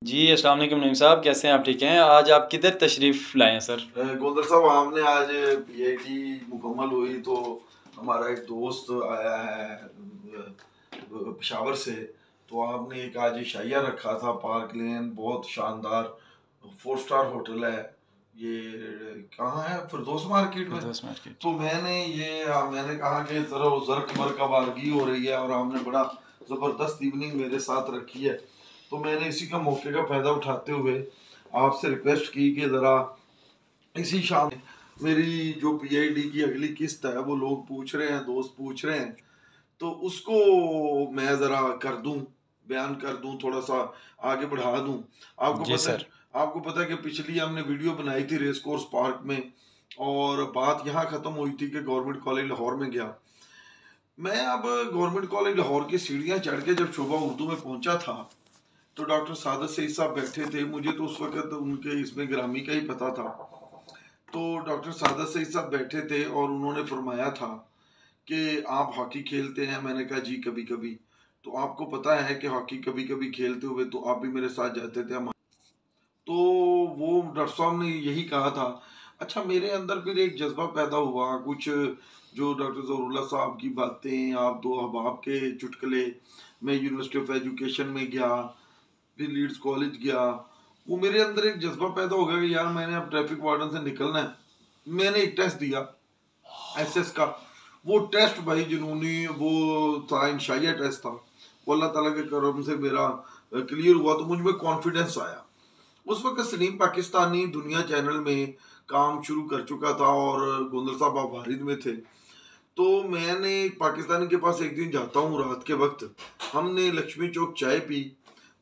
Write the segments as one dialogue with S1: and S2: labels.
S1: जी, अस्सलाम वालेकुम नईम साहब, कैसे हैं आप? ठीक हैं? आज आप किधर तशरीफ़ लाए हैं सर?
S2: गोलदर साहब हमने आज पीएचडी मुकम्मल हुई तो हमारा एक दोस्त आया है पेशावर से। तो आपने एक आज इशाइया रखा था पार्क लेन, बहुत शानदार 4 स्टार होटल है ये। कहाँ है? फिरदौस मार्केट में।
S1: फिरदौस मार्केट।
S2: तो मैंने कहा कि ज़रा ज़र्क मर्क आवारगी हो रही है और आपने बड़ा ज़बरदस्त इवनिंग मेरे साथ रखी है। तो मैंने इसी का मौके का फ़ायदा उठाते हुए आपसे रिक्वेस्ट की कि ज़रा इसी शाम मेरी जो पीआईडी की अगली किस्त है वो लोग पूछ रहे हैं, दोस्त पूछ रहे हैं, तो उसको मैं ज़रा कर दूं, बयान कर दूं, थोड़ा सा आगे बढ़ा दूं। आपको
S1: जी
S2: पता है
S1: सर।
S2: आपको पता है कि पिछली हमने वीडियो बनाई थी रेस कोर्स पार्क में और बात यहाँ ख़त्म हुई थी कि गवर्नमेंट कॉलेज लाहौर में गया मैं। अब गवर्नमेंट कॉलेज लाहौर की सीढ़ियाँ चढ़ के जब शोभा उर्दू में पहुंचा था तो डॉक्टर सादत सईद साहब बैठे थे। मुझे तो उस वक्त उनके इसमें ग्रामी का ही पता था। तो डॉक्टर सादत सईद साहब बैठे थे और उन्होंने फरमाया था कि आप हॉकी खेलते हैं। मैंने कहा जी कभी कभी। तो आपको पता है कि हॉकी कभी कभी खेलते हुए तो आप भी मेरे साथ जाते थे। हम तो वो डॉक्टर साहब ने यही कहा था। अच्छा, मेरे अंदर फिर एक जज्बा पैदा हुआ कुछ, जो डॉक्टर ज़हरुल्ला साहब की बातें, आप दो अहबाब के चुटकुले, मैं यूनिवर्सिटी ऑफ एजुकेशन में गया, फिर लीड्स कॉलेज गया। वो मेरे अंदर एक जज्बा पैदा हो गया कि यार मैंने अब ट्रैफिक वार्डन से निकलना है। मैंने एक टेस्ट दिया एसएस का। वो टेस्ट भाई जुनूनी वो था, इंशाइया टेस्ट था। वो अल्लाह ताला के करम से मेरा क्लियर हुआ तो मुझ में कॉन्फिडेंस आया। उस वक्त सलीम पाकिस्तानी दुनिया चैनल में काम शुरू कर चुका था और गोंदल साहब आप वारिद में थे। तो मैंने पाकिस्तानी के पास एक दिन जाता हूँ रात के वक्त, हमने लक्ष्मी चौक चाय पी।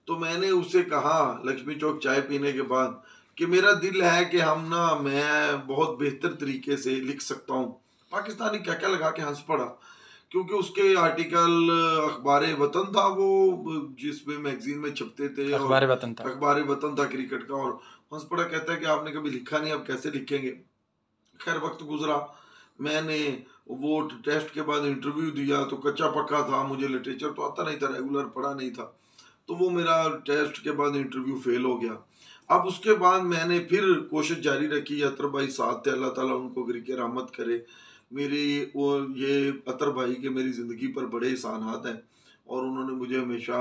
S2: तो मैंने उससे कहा लक्ष्मी चौक चाय पीने के बाद कि मेरा दिल है कि हम ना, मैं बहुत बेहतर तरीके से लिख सकता हूँ। पाकिस्तानी क्या क्या लगा के हंस पड़ा, क्योंकि उसके आर्टिकल अखबार वतन था वो, जिसमें मैगजीन में छपते थे, और
S1: अखबार वतन था।
S2: अखबार वतन था क्रिकेट का। और हंस पड़ा, कहता है कि आपने कभी लिखा नहीं, अब कैसे लिखेंगे। खैर वक्त गुजरा, मैंने वो टेस्ट के बाद इंटरव्यू दिया तो कच्चा पक्का था, मुझे लिटरेचर तो आता नहीं था, रेगुलर पढ़ा नहीं था। तो वो मेरा टेस्ट के बाद इंटरव्यू फेल हो गया। अब उसके बाद मैंने फिर कोशिश जारी रखी। अतर भाई साथ थे, अल्लाह ताला उनको गिरके रहमत करे। मेरी वो ये अतर भाई के मेरी ज़िंदगी पर बड़े एहसानात हैं और उन्होंने मुझे हमेशा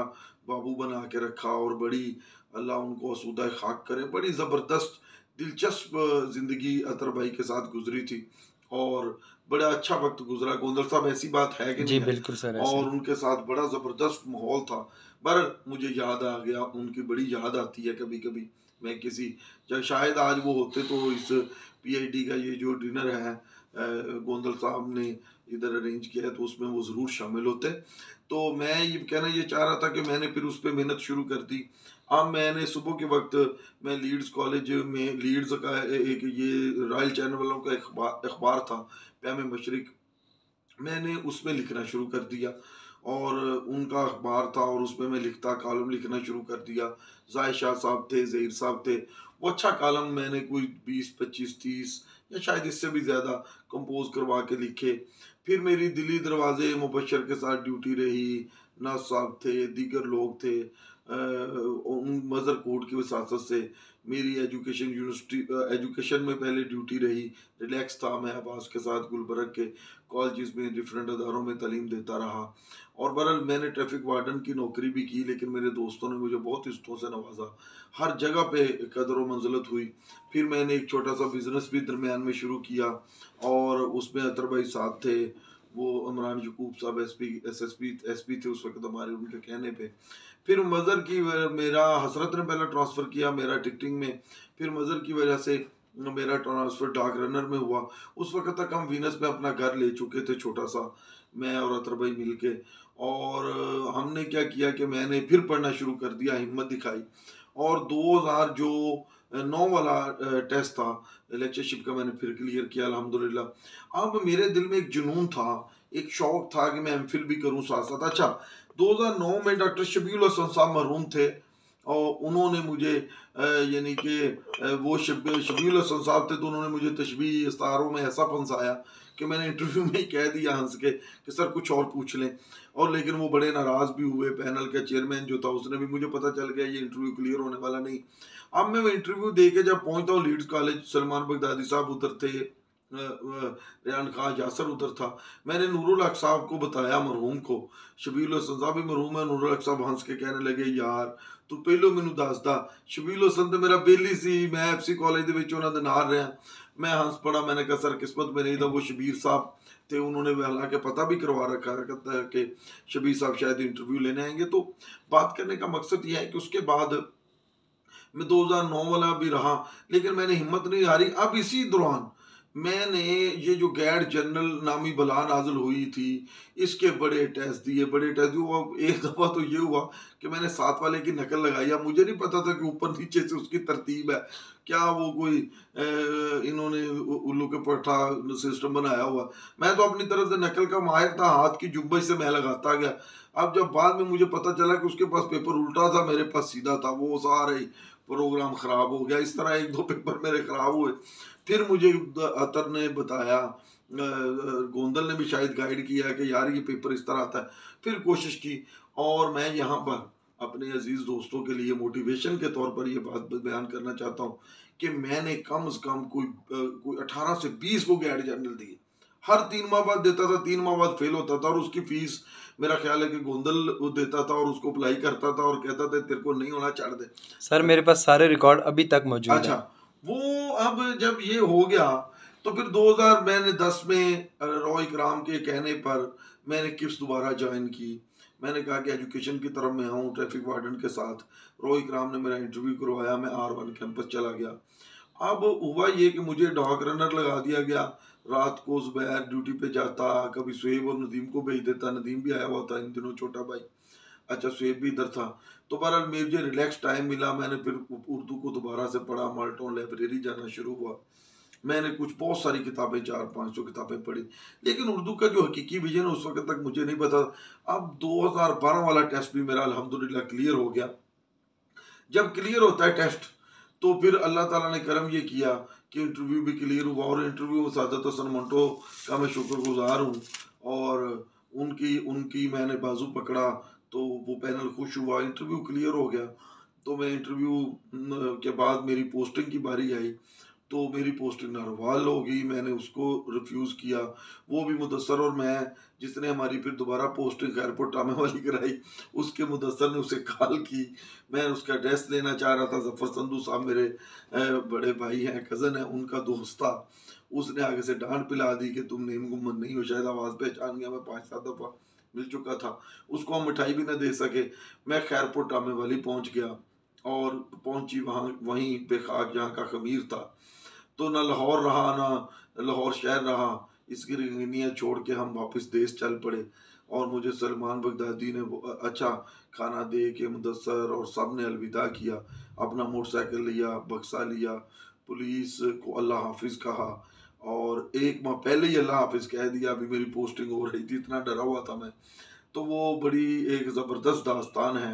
S2: बाबू बना के रखा और बड़ी, अल्लाह उनको आसूदा खाक करे, बड़ी ज़बरदस्त दिलचस्प ज़िंदगी अतर भाई के साथ गुजरी थी और बड़ा अच्छा वक्त गुजरा। गोंदल साहब ऐसी बात है कि
S1: जी,
S2: नहीं है?
S1: बिल्कुल सर, ऐसे
S2: और
S1: ही।
S2: उनके साथ बड़ा ज़बरदस्त माहौल था। पर मुझे याद आ गया, उनकी बड़ी याद आती है कभी कभी। मैं किसी, जब शायद आज वो होते तो इस पीआईडी का ये जो डिनर है गोंदल साहब ने इधर अरेंज किया है तो उसमें वो ज़रूर शामिल होते। तो मैं ये कहना ये चाह रहा था कि मैंने फिर उस पर मेहनत शुरू कर दी। अब मैंने सुबह के वक्त, मैं लीड्स कॉलेज में, लीड्स का एक ये रॉयल चैनल वालों का अखबार था प्याम मशरिक, मैंने उसमें लिखना शुरू कर दिया। और उनका अखबार था और उसमें मैं लिखता, कॉलम लिखना शुरू कर दिया। जाहिर शाह साहब थे, ज़हीर साहब थे। वो अच्छा कॉलम मैंने कोई 20 25 30 या शायद इससे भी ज़्यादा कंपोज करवा के लिखे। फिर मेरी दिल्ली दरवाजे मुबशर के साथ ड्यूटी रही, नाज साहब थे, दीगर लोग थे। उन मज़र कोड की वसासत से मेरी एजुकेशन में पहले ड्यूटी रही। रिलैक्स था मैं अब्बास के साथ, गुलबर्ग के कॉलेज में डिफरेंट अदारों में तालीम देता रहा। और बहरहाल मैंने ट्रैफिक वार्डन की नौकरी भी की, लेकिन मेरे दोस्तों ने मुझे बहुत इज्जतों से नवाजा, हर जगह पे कदर व मंजिलत हुई। फिर मैंने एक छोटा सा बिजनेस भी दरमियान में शुरू किया और उसमें अतर भाई साथ थे, वो इमरान यकूब साहब एसपी थे उस वक्त हमारे, उनके कहने पे। फिर मज़र की मेरा हसरत ने पहला ट्रांसफ़र किया मेरा टिकटिंग में, फिर मज़र की वजह से मेरा ट्रांसफ़र डाक रनर में हुआ। उस वक्त तक हम वीनस में अपना घर ले चुके थे छोटा सा, मैं और अतर भाई मिल के। और हमने क्या किया कि मैंने फिर पढ़ना शुरू कर दिया, हिम्मत दिखाई। और 2000 जो 9 वाला टेस्ट था लेक्चरशिप का, मैंने फिर क्लियर किया अल्हम्दुलिल्लाह। अब मेरे दिल में एक जुनून था, एक शौक था कि मैं एमफिल भी करूं साथ साथ। अच्छा, 2009 में डॉक्टर शबीउल हसन साहब मरहूम थे, और उन्होंने मुझे यानी कि वो शबीउल हसन साहब थे, तो उन्होंने मुझे तशबीह इस्तारों में ऐसा फंसाया कि मैंने इंटरव्यू में ही कह दिया हंस के कि सर कुछ और पूछ लें। और लेकिन वो बड़े नाराज़ भी हुए। पैनल का चेयरमैन जो था उसने भी, मुझे पता चल गया ये इंटरव्यू क्लियर होने वाला नहीं। अब मैं वो इंटरव्यू दे के जब पहुंचता हूँ लीड्स कॉलेज, सलमान बगदादी साहब उधर थे, रेहान खान यासर उधर था। मैंने नूरुल हक साहब को बताया, मरहूम को, शबील हसन साहब भी मरहूम है। नूरुल हक साहब हंस के कहने लगे यार तू पहलो मैनू दसदा, शबील हसन तो मेरा बेली सी, मैं एफसी कॉलेज ਦੇ ਵਿੱਚ ਉਹਨਾਂ ਦੇ ਨਾਲ ਰਿਹਾ। मैं हंस पड़ा, मैंने कहा सर किस्मत में नहीं था, वो शबीर साहब थे, उन्होंने हालांकि पता भी करवा रखा था कि शबीर साहब शायद इंटरव्यू लेने आएंगे। तो बात करने का मकसद यह है कि उसके बाद मैं 2009 वाला भी रहा, लेकिन मैंने हिम्मत नहीं हारी। अब इसी दौरान मैंने ये जो गैर जनरल नामी बला नाजिल हुई थी, इसके बड़े टेस्ट दिए, बड़े टेस्ट दिए। वो एक दफ़ा तो ये हुआ कि मैंने 7 वाले की नकल लगाई। अब मुझे नहीं पता था कि ऊपर नीचे से उसकी तरतीब है, क्या वो कोई इन्होंने उल्लू के पट्टा सिस्टम बनाया हुआ। मैं तो अपनी तरफ से नकल का माहिर था, हाथ की जुब्बे से मैं लगाता गया। अब जब बाद में मुझे पता चला कि उसके पास पेपर उल्टा था, मेरे पास सीधा था, वो सारा ही प्रोग्राम खराब हो गया। इस तरह 1-2 पेपर मेरे खराब हुए। फिर मुझे अतर ने बताया, गोंदल ने भी शायद गाइड किया कि यार ये पेपर इस तरह आता है। फिर कोशिश की, और मैं यहाँ पर अपने अजीज दोस्तों के लिए मोटिवेशन के तौर पर ये बात बयान करना चाहता हूँ कि मैंने कम से कम कोई 18 से 20 को गैर जनरल दिए। हर 3 माह बाद देता था, 3 माह बाद फेल होता था, और उसकी फीस मेरा ख्याल है कि गोंदल देता था, और उसको अप्लाई करता था और कहता था तेरे को नहीं होना छोड़ दे।
S1: सर मेरे पास सारे रिकॉर्ड अभी तक मौजूद
S2: अच्छा,
S1: हैं।
S2: वो अब जब ये हो गया तो फिर 2010 में रॉय इकराम के कहने पर मैंने किप्स दोबारा ज्वाइन की। मैंने कहा कि एजुकेशन की तरफ मैं आऊँ ट्रैफिक वार्डन के साथ। रॉय इकराम ने मेरा इंटरव्यू करवाया, मैं R1 कैंपस चला गया। अब हुआ ये कि मुझे डॉग रनर लगा दिया गया। रात को ज़ुबैर ड्यूटी पे जाता, कभी शुएब और नदीम को भेज देता। नदीम भी आया हुआ था इन दिनों, छोटा भाई। अच्छा, शुएब भी इधर था। तो बहरहाल मुझे रिलैक्स टाइम मिला, मैंने फिर उर्दू को दोबारा से पढ़ा, माल्टोन लाइब्रेरी जाना शुरू हुआ। मैंने कुछ बहुत सारी किताबें, 400-500 किताबें पढ़ी, लेकिन उर्दू का जो हकीकी विजन उस वक्त तक मुझे नहीं पता। अब 2012 वाला टेस्ट भी मेरा अल्हम्दुलिल्लाह क्लियर हो गया। जब क्लियर होता है टेस्ट, तो फिर अल्लाह ताला ने करम ये किया कि इंटरव्यू भी क्लियर हुआ। और इंटरव्यू में सादत हसन मंटो का मैं शुक्रगुजार हूँ, और उनकी उनकी मैंने बाजू पकड़ा, तो वो पैनल खुश हुआ, इंटरव्यू क्लियर हो गया। तो मैं इंटरव्यू के बाद मेरी पोस्टिंग की बारी आई, तो मेरी पोस्टिंग नारवाल हो गई। मैंने उसको रिफ्यूज़ किया, वो भी मुदस्सर और मैं, जिसने हमारी फिर दोबारा पोस्टिंग एयरपोर्ट टामे वाली कराई, उसके मुदस्सर ने उसे कॉल की। मैं उसका एड्रेस लेना चाह रहा था। जफ़र संधू साहब मेरे बड़े भाई हैं, कज़न है, उनका दोस्त था। उसने आगे से डांट पिला दी कि तुम नेम गुम्मन नहीं हो, शायद आवाज़ पहचान गया। मैं 5-7 दफ़ा मिल चुका था उसको, हम मिठाई भी ना दे सके। मैं खैरपुर टामे वाली पहुंच गया, और पहुंची वहाँ, वहीं पे खाक जहाँ का खमीर था। तो ना लाहौर रहा, ना लाहौर शहर रहा। इसकी रिंगनियाँ छोड़ के हम वापस देश चल पड़े, और मुझे सलमान बगदादी ने अच्छा खाना दे के मुदस्सर और सब ने अलविदा किया। अपना मोटरसाइकिल लिया, बक्सा लिया, पुलिस को अल्लाह हाफिज़ कहा, और 1 माह पहले ही अल्लाह हाफिज़ कह दिया। अभी मेरी पोस्टिंग हो रही थी, इतना डरा हुआ था मैं। तो वो बड़ी एक ज़बरदस्त दास्तान है।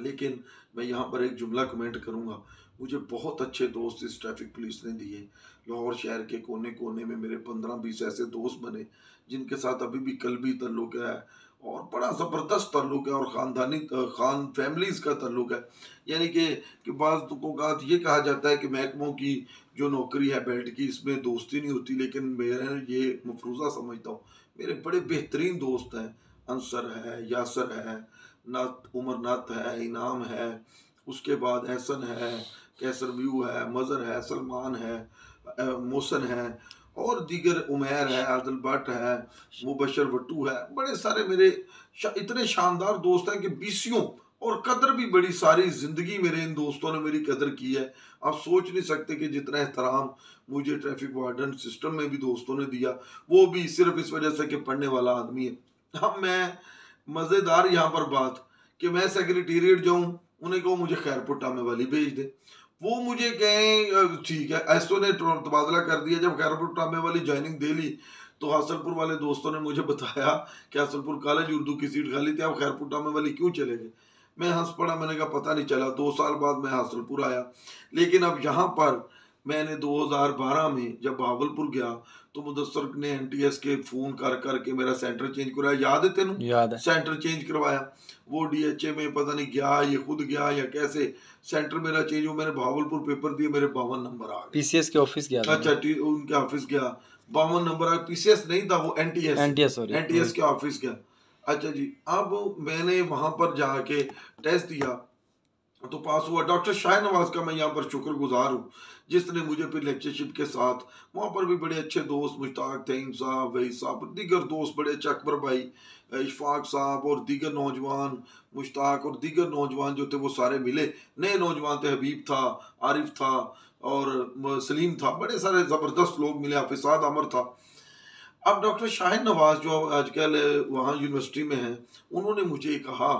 S2: लेकिन मैं यहाँ पर एक जुमला कमेंट करूँगा, मुझे बहुत अच्छे दोस्त इस ट्रैफिक पुलिस ने दिए। लाहौर शहर के कोने कोने में मेरे 15-20 ऐसे दोस्त बने जिनके साथ अभी भी कल्बी ताल्लुक है, और बड़ा ज़बरदस्त ताल्लुक है, और ख़ानदानी खान फैमिलीज़ का ताल्लुक है। यानी कि बाज़ तुक़ात ये कहा जाता है कि महकमों की जो नौकरी है बेल्ट की, इसमें दोस्ती नहीं होती, लेकिन मैं ये मफरूज़ा समझता हूँ। मेरे बड़े बेहतरीन दोस्त हैं, अंसर है, यासर है, नत उमर नत है, इनाम है, उसके बाद एहसन है, कैसर व्यू है, मज़र है, सलमान है, मोहसन है, और दीगर उमैर है, आदिल भट्ट है, मुबशर वट्टू है। बड़े सारे मेरे इतने शानदार दोस्त हैं कि बीसियों, और कदर भी बड़ी सारी ज़िंदगी मेरे इन दोस्तों ने मेरी कदर की है। आप सोच नहीं सकते कि जितना एहतराम मुझे ट्रैफिक वार्डन सिस्टम में भी दोस्तों ने दिया, वो भी सिर्फ इस वजह से कि पढ़ने वाला आदमी है। अब मैं मज़ेदार यहाँ पर बात कि मैं सेक्रेटेरिएट जाऊँ, उन्हें कहो मुझे खैरपुर टामे वाली भेज दे, वो मुझे कहें ठीक है। एसओ ने तबादला कर दिया। जब खैरपुर टामे वाली ज्वाइनिंग दे ली, तो हासलपुर वाले दोस्तों ने मुझे बताया कि हासलपुर कॉलेज उर्दू की सीट खाली थी, आप खैरपुर टामे वाली क्यों चले गए। मैं हंस पड़ा, मैंने कहा पता नहीं चला। 2 साल बाद मैं हासलपुर आया, लेकिन अब यहाँ पर मैंने 2012 में जब बहावलपुर गया तो मुदस्सर ने एनटीएस के फोन कर करके मेरा सेंटर चेंज कराया। याद है तेनू?
S1: याद है।
S2: सेंटर चेंज करवाया। वो डीएचए में पता नहीं गया, ये खुद गया या कैसे सेंटर मेरा चेंज हुआ। मैंने बहावलपुर पेपर दिए, मेरे 52 नंबर आ गए।
S1: पीसीएस के ऑफिस गया था।
S2: अच्छा, उनके ऑफिस गया, 52 नंबर आ। पीसीएस नहीं था, वो एनटीएस
S1: एनटीएस
S2: के ऑफिस गया। अच्छा जी, अब मैंने वहां पर जाके टेस्ट दिया तो पास हुआ। डॉक्टर शाह नवाज का मैं यहाँ पर शुक्रगुजार हूँ, जिसने मुझे फिर लेक्चरशिप के साथ वहाँ पर भी बड़े अच्छे दोस्त, मुश्ताक तईम साहब, वही साहब, दीगर दोस्त बड़े अच्छे, अकबर भाई, इशफाक साहब और दीगर नौजवान, मुश्ताक और दीगर नौजवान जो थे वो सारे मिले। नए नौजवान थे, हबीब था, आरिफ था और सलीम था, बड़े सारे ज़बरदस्त लोग मिले, हाफिज़ाद अमर था। अब डॉक्टर शाहिद नवाज जो आजकल वहाँ यूनिवर्सिटी में हैं, उन्होंने मुझे कहा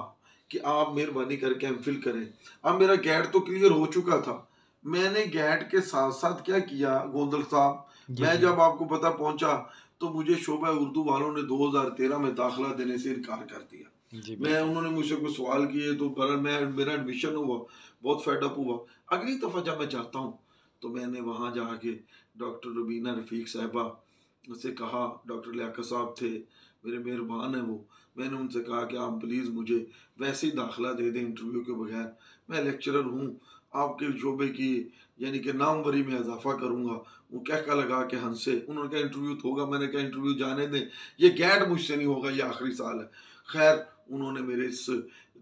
S2: कि आप मेहरबानी करके एमफिल करें। अब मेरा गैट तो क्लियर हो चुका था, मैंने गैट के साथ साथ क्या किया गोंदल साहब, मैं जब आपको पता पहुंचा तो मुझे शोबा उर्दू वालों ने 2013 में दाखिला देने से इनकार कर दिया। मैं उन्होंने मुझसे कुछ सवाल किए तो मेरा एडमिशन हुआ, बहुत फेडअप हुआ। अगली दफ़ा जब मैं जाता हूँ तो मैंने वहाँ जाके डॉक्टर रुबीना रफ़ीक साहिबा से कहा, डॉक्टर लियाकत साहब थे, मेरे मेहरबान हैं वो, मैंने उनसे कहा कि आप प्लीज़ मुझे वैसे ही दाखिला दे दें इंटरव्यू के बगैर, मैं लेक्चरर हूँ, आपके शोबे की यानी कि नामवरी में इजाफा करूँगा। वो कहका लगा के हंसे, उन्होंने कहा इंटरव्यू तो होगा। मैंने कहा इंटरव्यू जाने दें, ये गैट मुझसे नहीं होगा, ये आखिरी साल है। खैर उन्होंने मेरे इस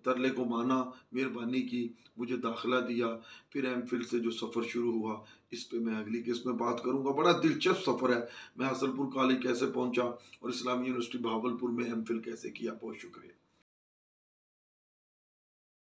S2: तरले को माना, मेहरबानी की, मुझे दाखिला दिया। फिर एमफिल से जो सफ़र शुरू हुआ, इस पे मैं अगली किस्त में बात करूंगा। बड़ा दिलचस्प सफ़र है, मैं हासलपुर कॉलेज कैसे पहुंचा और इस्लामी यूनिवर्सिटी बहावलपुर में एमफिल कैसे किया। बहुत शुक्रिया।